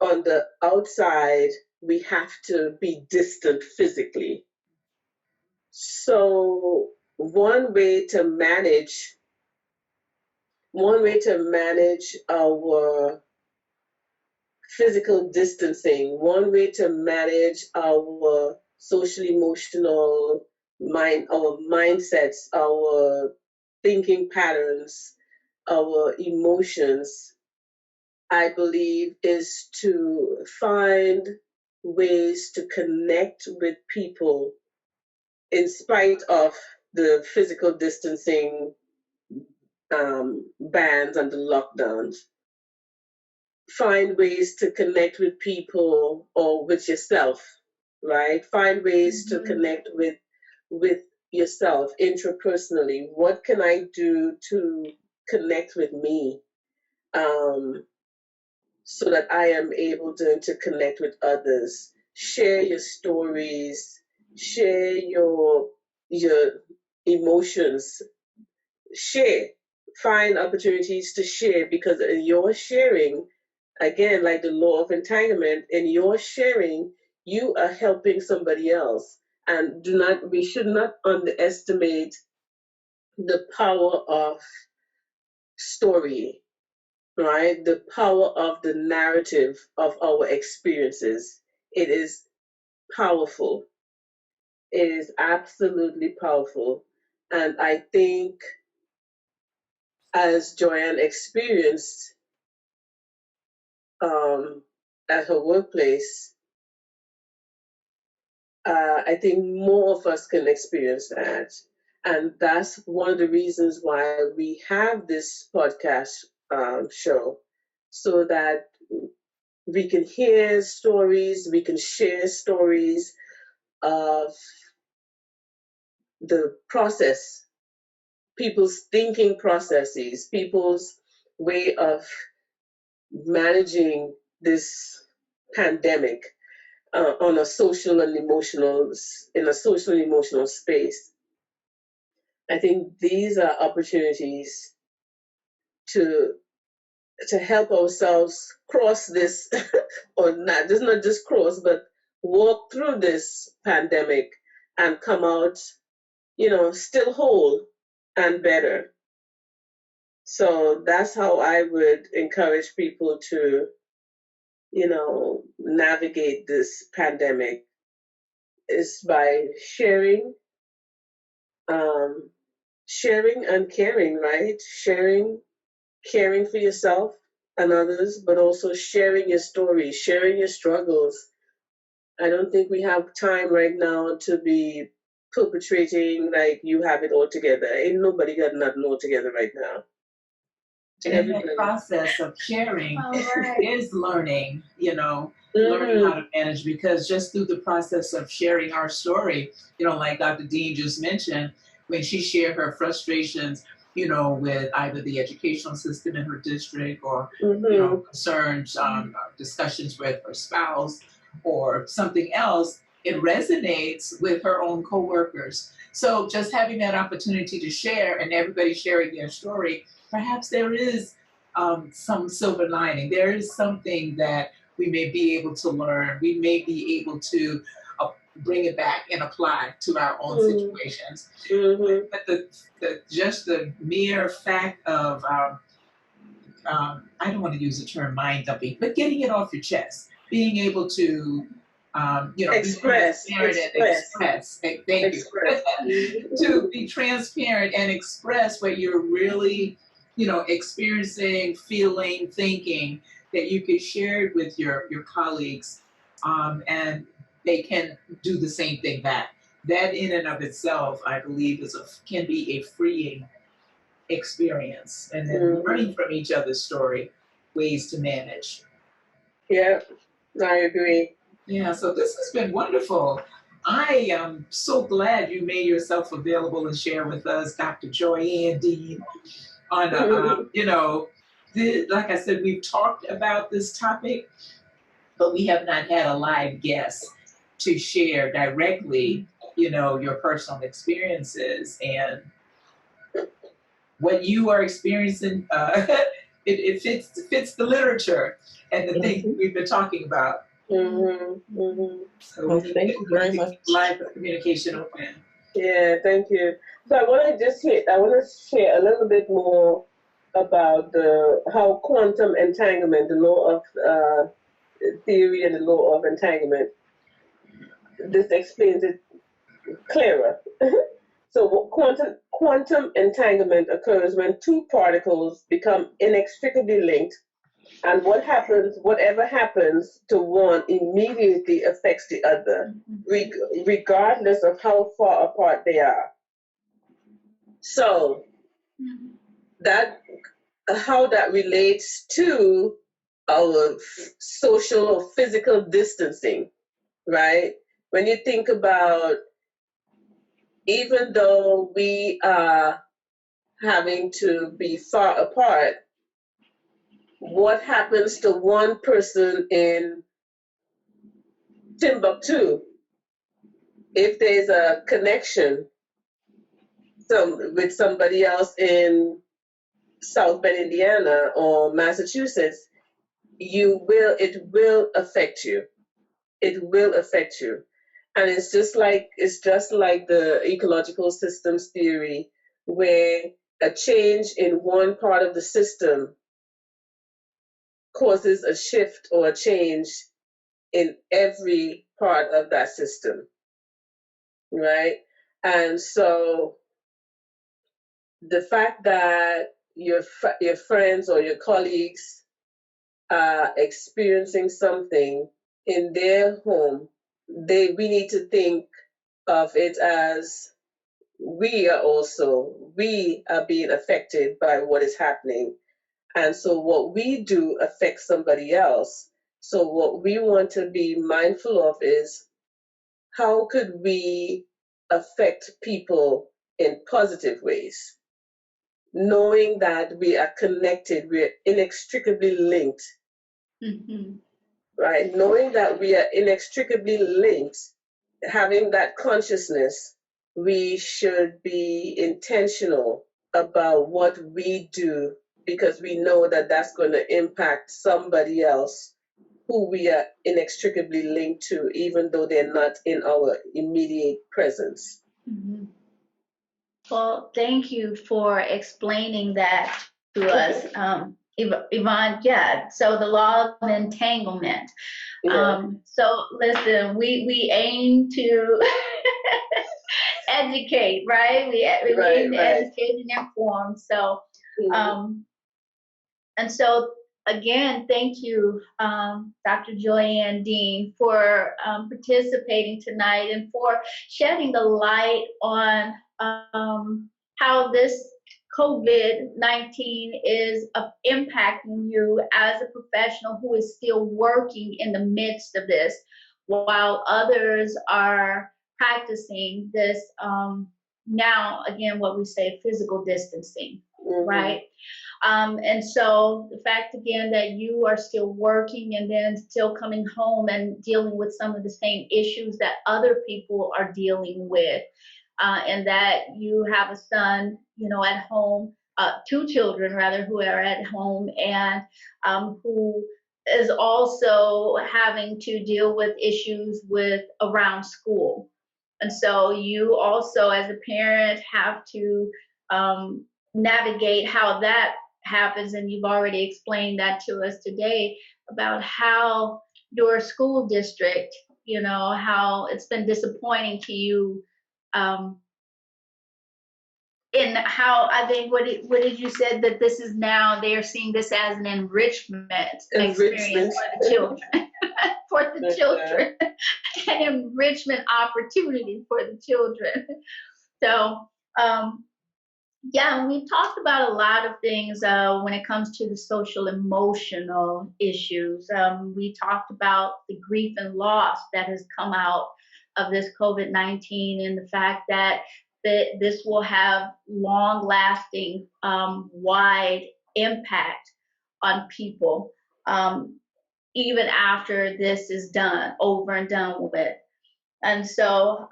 on the outside we have to be distant physically. So one way to manage our physical distancing, one way to manage our social emotional our mindsets, our thinking patterns, our emotions, I believe, is to find ways to connect with people in spite of the physical distancing bans and the lockdowns. Find ways to connect with people or with yourself, right? Find ways to connect with yourself intrapersonally. What can I do to connect with me, so that I am able to connect with others? Share your stories, share your emotions, share. Find opportunities to share, because in your sharing, again, like the law of entanglement, in your sharing, you are helping somebody else. And we should not underestimate the power of story, right? The power of the narrative of our experiences. It is powerful. It is absolutely powerful. And I think, as Joanne experienced at her workplace, I think more of us can experience that. And that's one of the reasons why we have this podcast show, so that we can hear stories, we can share stories of the process, people's thinking processes, people's way of managing this pandemic on a social and emotional, in a social and emotional space. I think these are opportunities to help ourselves cross this, or not, just not just cross, but walk through this pandemic and come out, still whole and better. So that's how I would encourage people to, navigate this pandemic, is by sharing and caring, right? Sharing caring for yourself and others, but also sharing your story, sharing your struggles. I don't think we have time right now to be perpetrating like you have it all together. Ain't nobody got nothing all together right now. And in that process of sharing is learning, learning how to manage, because just through the process of sharing our story, like Dr. Deane just mentioned, when she shared her frustrations, with either the educational system in her district or, concerns, discussions with her spouse or something else, it resonates with her own coworkers. So just having that opportunity to share and everybody sharing their story, perhaps there is some silver lining. There is something that we may be able to learn. We may be able to bring it back and apply to our own situations. But just the mere fact of, I don't want to use the term mind dumping, but getting it off your chest, being able to, express. Thank you. To be transparent and express what you're really, experiencing, feeling, thinking, that you can share it with your colleagues, and they can do the same thing back. That in and of itself, I believe, can be a freeing experience, and then learning from each other's story, ways to manage. Yeah, I agree. Yeah, so this has been wonderful. I am so glad you made yourself available and share with us, Dr. Joyanne Deane, on like I said, we've talked about this topic, but we have not had a live guest to share directly, your personal experiences and what you are experiencing. It fits the literature and the things we've been talking about. So thank you very much. Live communication open. Yeah, thank you. So I want to share a little bit more about how quantum entanglement, the law of theory and the law of entanglement, this explains it clearer. So quantum entanglement occurs when two particles become inextricably linked, and whatever happens to one immediately affects the other, regardless of how far apart they are. So how that relates to our social or physical distancing, right? When you think about, even though we are having to be far apart, what happens to one person in Timbuktu if there's a connection with somebody else in South Bend, Indiana or Massachusetts? It will affect you. It will affect you. And it's just like the ecological systems theory, where a change in one part of the system causes a shift or a change in every part of that system, right? And so the fact that your friends or your colleagues are experiencing something in their home, we need to think of it as we are being affected by what is happening. And so what we do affects somebody else. So what we want to be mindful of is, how could we affect people in positive ways? Knowing that we are connected, we are inextricably linked, right? Knowing that we are inextricably linked, having that consciousness, we should be intentional about what we do, because we know that that's going to impact somebody else who we are inextricably linked to, even though they're not in our immediate presence. Well, thank you for explaining that to us, Yvonne. Yeah, so the law of entanglement. So listen, we aim to educate, right? We aim to educate and inform. So And so, again, thank you, Dr. Joyanne Deane, for participating tonight and for shedding the light on how this COVID-19 is impacting you as a professional who is still working in the midst of this, while others are practicing this now, again, what we say, physical distancing, right? And so the fact, again, that you are still working and then still coming home and dealing with some of the same issues that other people are dealing with, and that you have a son, at home, 2 children rather, who are at home, and who is also having to deal with issues around school. And so you also, as a parent, have to navigate how that happens, and you've already explained that to us today about how your school district, how it's been disappointing to you, in how, I think, what did you said, that this is now, they are seeing this as an enrichment experience for the children, for the children, an enrichment opportunity for the children. So, yeah, we've talked about a lot of things when it comes to the social emotional issues. We talked about the grief and loss that has come out of this COVID-19, and the fact that this will have long-lasting, wide impact on people, even after this is over and done with. And so,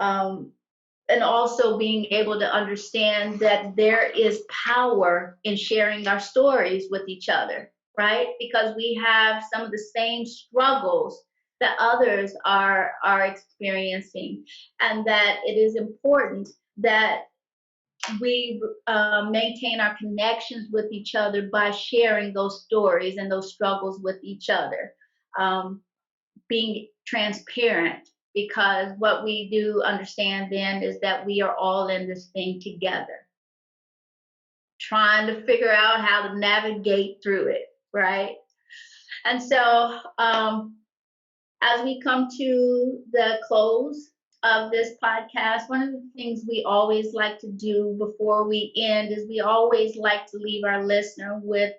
and also being able to understand that there is power in sharing our stories with each other, right? Because we have some of the same struggles that others are experiencing, and that it is important that we maintain our connections with each other by sharing those stories and those struggles with each other, being transparent, because what we do understand then is that we are all in this thing together, trying to figure out how to navigate through it, right? And so as we come to the close of this podcast, one of the things we always like to do before we end is we always like to leave our listener with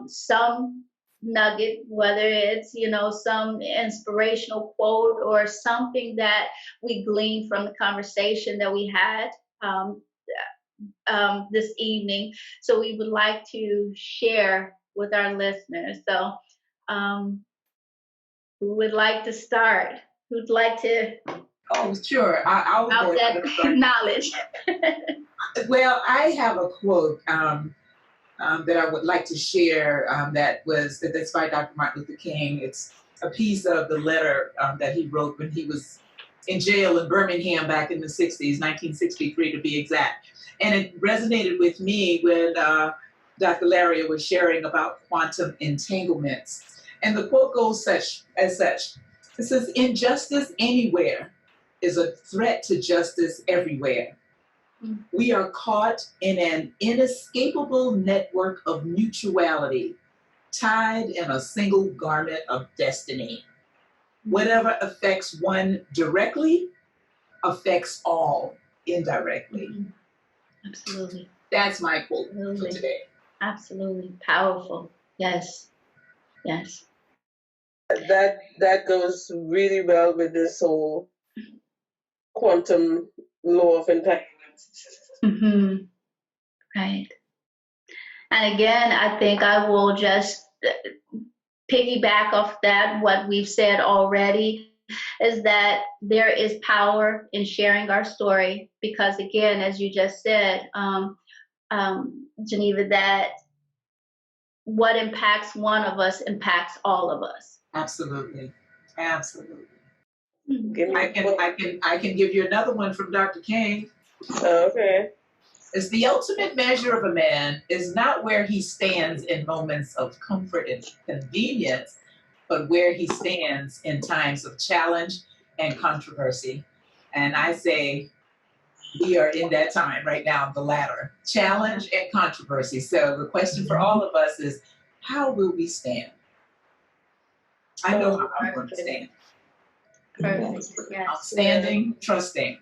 some nugget, whether it's, some inspirational quote or something that we gleaned from the conversation that we had this evening. So we would like to share with our listeners. So who would like to start? Who'd like to? Oh, sure. I'll About go that knowledge. Well, I have a quote that I would like to share that's by Dr. Martin Luther King. It's a piece of the letter that he wrote when he was in jail in Birmingham back in the 60s, 1963 to be exact. And it resonated with me when Dr. Laria was sharing about quantum entanglements. And the quote goes as such. It says, "Injustice anywhere is a threat to justice everywhere. We are caught in an inescapable network of mutuality, tied in a single garment of destiny. Whatever affects one directly affects all indirectly." Absolutely. That's my quote for today. Absolutely. Powerful. Yes. Yes. That goes really well with this whole quantum law of entanglements. Mm-hmm. Right. And again, I think I will just piggyback off that. What we've said already is that there is power in sharing our story, because again, as you just said, Geneva, that what impacts one of us impacts all of us. Absolutely. Absolutely. Mm-hmm. I can give you another one from Dr. King. Okay. It's the ultimate measure of a man is not where he stands in moments of comfort and convenience, but where he stands in times of challenge and controversy. And I say we are in that time right now, the latter, challenge and controversy. So the question for all of us is, how will we stand? I know how I'm going to stand. Perfect. Yes. Outstanding, trusting,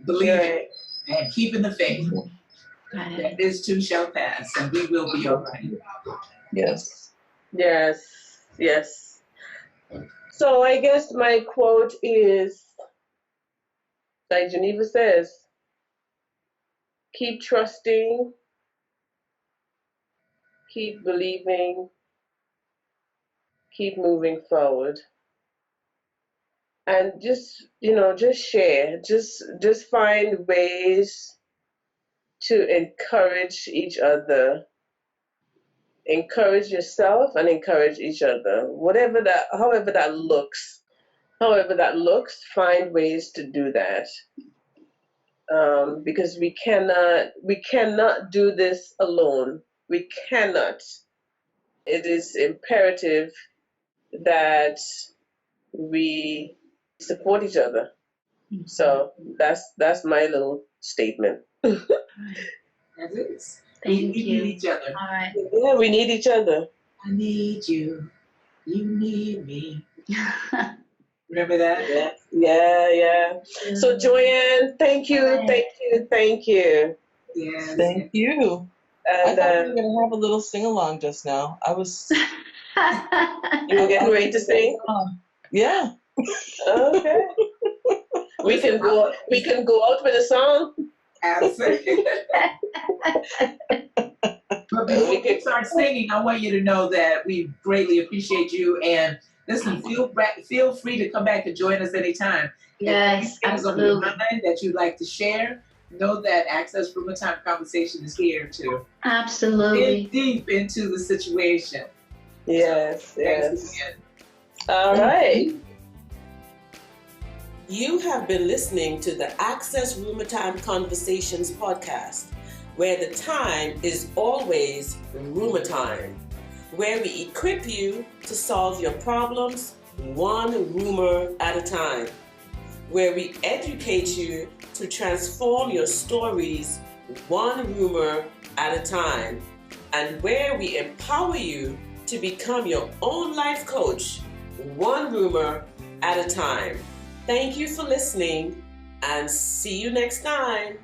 believing, and keeping the faith. Right. That this too shall pass, and we will be all right. Yes. Yes, yes. So I guess my quote is, like Geneva says, keep trusting, keep believing, keep moving forward. And just, just share, just find ways to encourage each other. Encourage yourself and encourage each other. However that looks, find ways to do that. Because we cannot do this alone. We cannot. It is imperative that we support each other. So that's my little statement. That is. Thank We you. need each other. All right. Yeah, we need each other. I need you. You need me. Remember that? Yeah. So Joanne, thank you. Yes. Thank you. I And thought we were gonna have a little sing along just now. I was. you were getting ready to sing? Yeah. Okay. We can go out with a song. Absolutely. But before we start singing, I want you to know that we greatly appreciate you. And listen, feel free to come back and join us anytime. Yes, absolutely. That you'd like to share, know that Access RUMERTIME Conversation is here to Absolutely. dig deep into the situation. Yes. Thanks again. All right. You have been listening to the Access RUMERTIME Conversations podcast, where the time is always rumor time, where we equip you to solve your problems one rumor at a time, where we educate you to transform your stories one rumor at a time, and where we empower you to become your own life coach one rumor at a time. Thank you for listening, and see you next time.